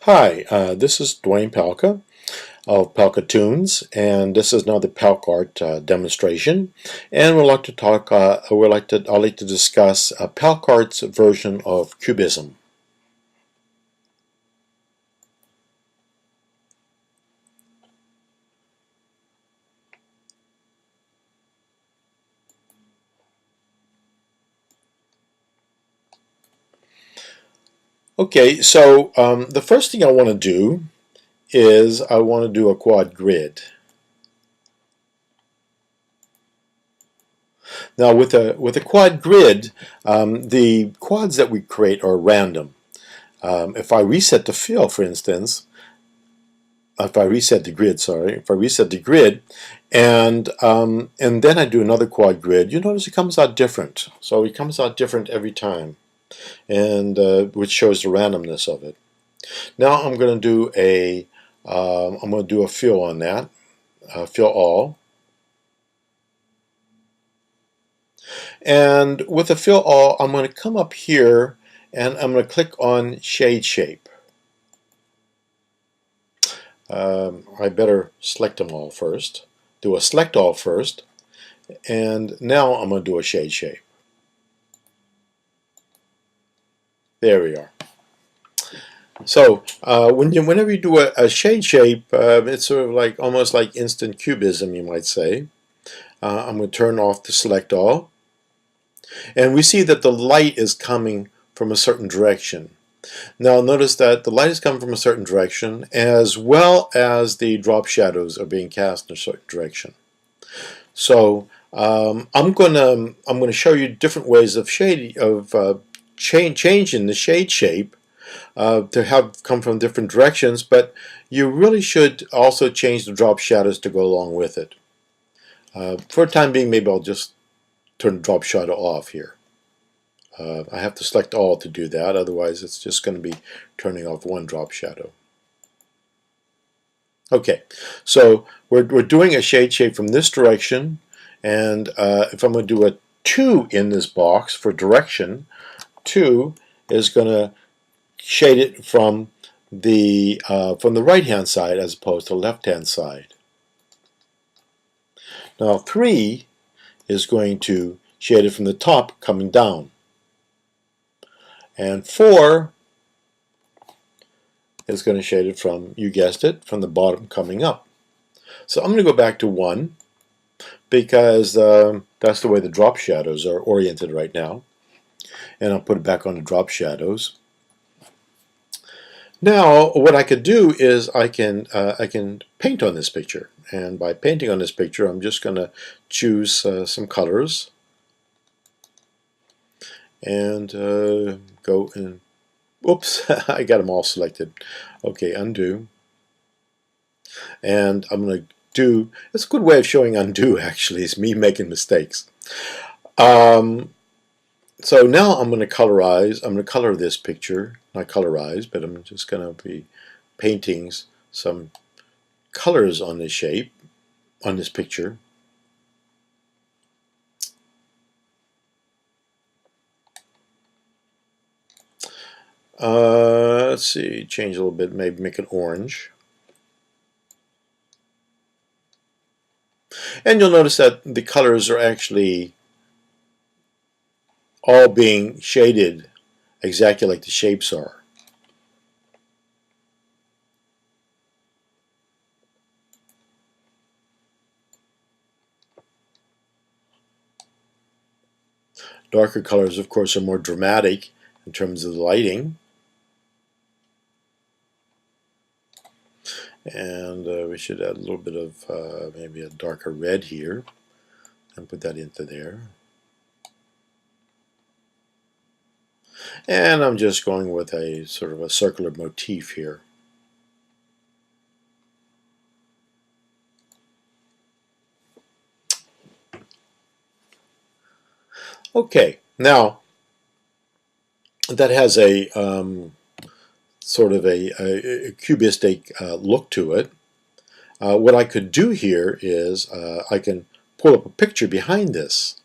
Hi, this is Dwayne Palka of Pal Katoonz, and this is now the PalkArt demonstration. And we'd like to talk. I'd like to discuss PalkArt's version of Cubism. Okay, so the first thing I want to do is I want to do a quad grid. Now, with a quad grid, the quads that we create are random. If I reset the fill, for instance, if I reset the grid, sorry, if I reset the grid, and then I do another quad grid, you notice it comes out different. So it comes out different every time, and which shows the randomness of it. Now I'm going to do a fill on that, fill all, and with a fill all, I'm going to come up here and I'm going to click on shade shape. I better select them all first. Do a select all first, and now I'm going to do a shade shape. There we are. So whenever you do a shade shape, it's sort of like almost like instant cubism, you might say. I'm going to turn off the select all, and we see that the light is coming from a certain direction. Now notice that the light is coming from a certain direction, as well as the drop shadows are being cast in a certain direction. So I'm going to show you different ways of changing the shade shape to have come from different directions, but you really should also change the drop shadows to go along with it. For the time being, maybe I'll just turn the drop shadow off here. I have to select all to do that, otherwise it's just going to be turning off one drop shadow. Okay, so we're doing a shade shape from this direction, and if I'm going to do a 2 in this box for direction, 2 is going to shade it from the right hand side as opposed to the left hand side. Now 3 is going to shade it from the top coming down, and 4 is going to shade it from, you guessed it, from the bottom coming up. So I'm going to go back to 1 because that's the way the drop shadows are oriented right now, and I'll put it back on the drop shadows. Now what I could do is I can paint on this picture, and by painting on this picture I'm just going to choose some colors and go and oops, I got them all selected. Okay, undo, and I'm going to do, it's a good way of showing undo actually, is me making mistakes. So now I'm going to colorize, I'm going to color this picture, not colorize, but I'm just going to be painting some colors on this shape, on this picture. Let's see, change a little bit, maybe make it orange. And you'll notice that the colors are actually all being shaded exactly like the shapes are. Darker colors, of course, are more dramatic in terms of the lighting. And we should add a little bit of maybe a darker red here and put that into there. And I'm just going with a sort of a circular motif here. Okay, now that has a sort of a cubistic look to it. What I could do here is I can pull up a picture behind this.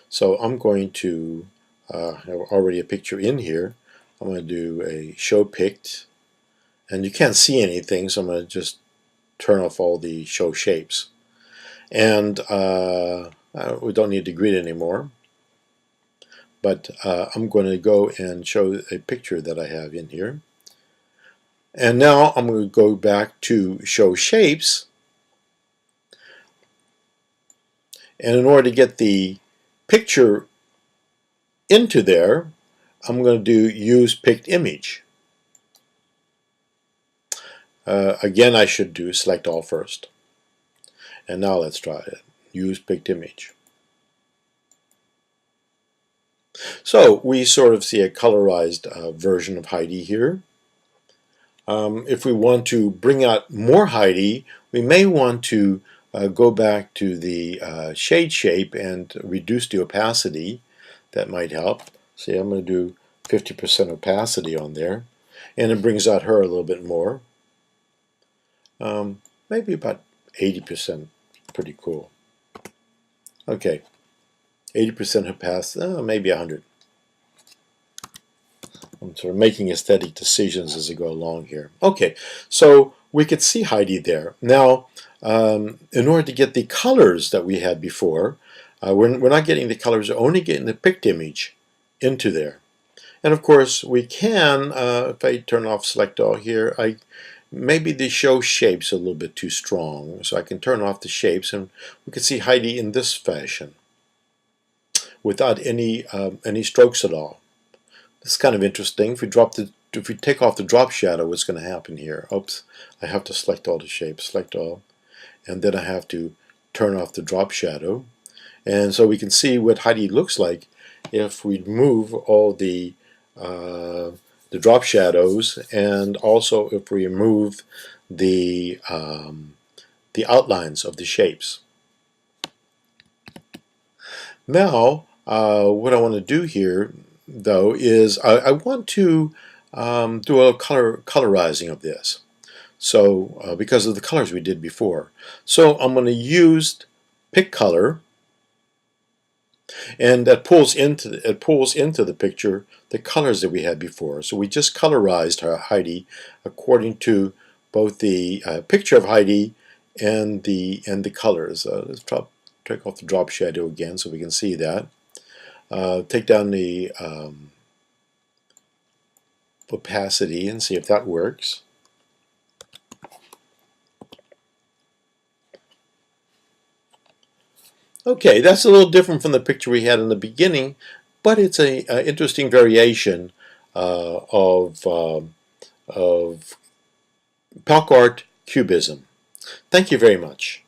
So I'm going to have already a picture in here. I'm going to do a show picked, And you can't see anything, so I'm going to just turn off all the show shapes. And we don't need the grid anymore. But I'm going to go and show a picture that I have in here. And now I'm going to go back to show shapes. And in order to get the picture into there, I'm going to do use picked image. Again, I should do select all first. And now let's try it. Use picked image. So we sort of see a colorized version of Heidi here. If we want to bring out more Heidi, we may want to go back to the shade shape and reduce the opacity. That might help. See, I'm going to do 50% opacity on there, and it brings out her a little bit more. Maybe about 80%. Pretty cool. Okay, 80% opacity, maybe 100. I'm sort of making aesthetic decisions as I go along here. Okay, so we could see Heidi there. Now, in order to get the colors that we had before, we're not getting the colors, we're only getting the picked image into there. And of course, we can, if I turn off select all here, maybe the show shapes a little bit too strong. So I can turn off the shapes and we can see Heidi in this fashion without any strokes at all. It's kind of interesting. If we take off the drop shadow, what's going to happen here? Oops, I have to select all the shapes, select all, and then I have to turn off the drop shadow. And so we can see what Heidi looks like if we remove all the drop shadows, and also if we remove the outlines of the shapes. Now, what I want to do here, though, is I want to do a little colorizing of this. So, because of the colors we did before. So I'm going to use pick color, and that pulls into the picture the colors that we had before. So we just colorized Heidi according to both the picture of Heidi and the colors. Let's take off the drop shadow again so we can see that. Take down the opacity and see if that works. Okay, that's a little different from the picture we had in the beginning, but it's an interesting variation of PalkArt Cubism. Thank you very much.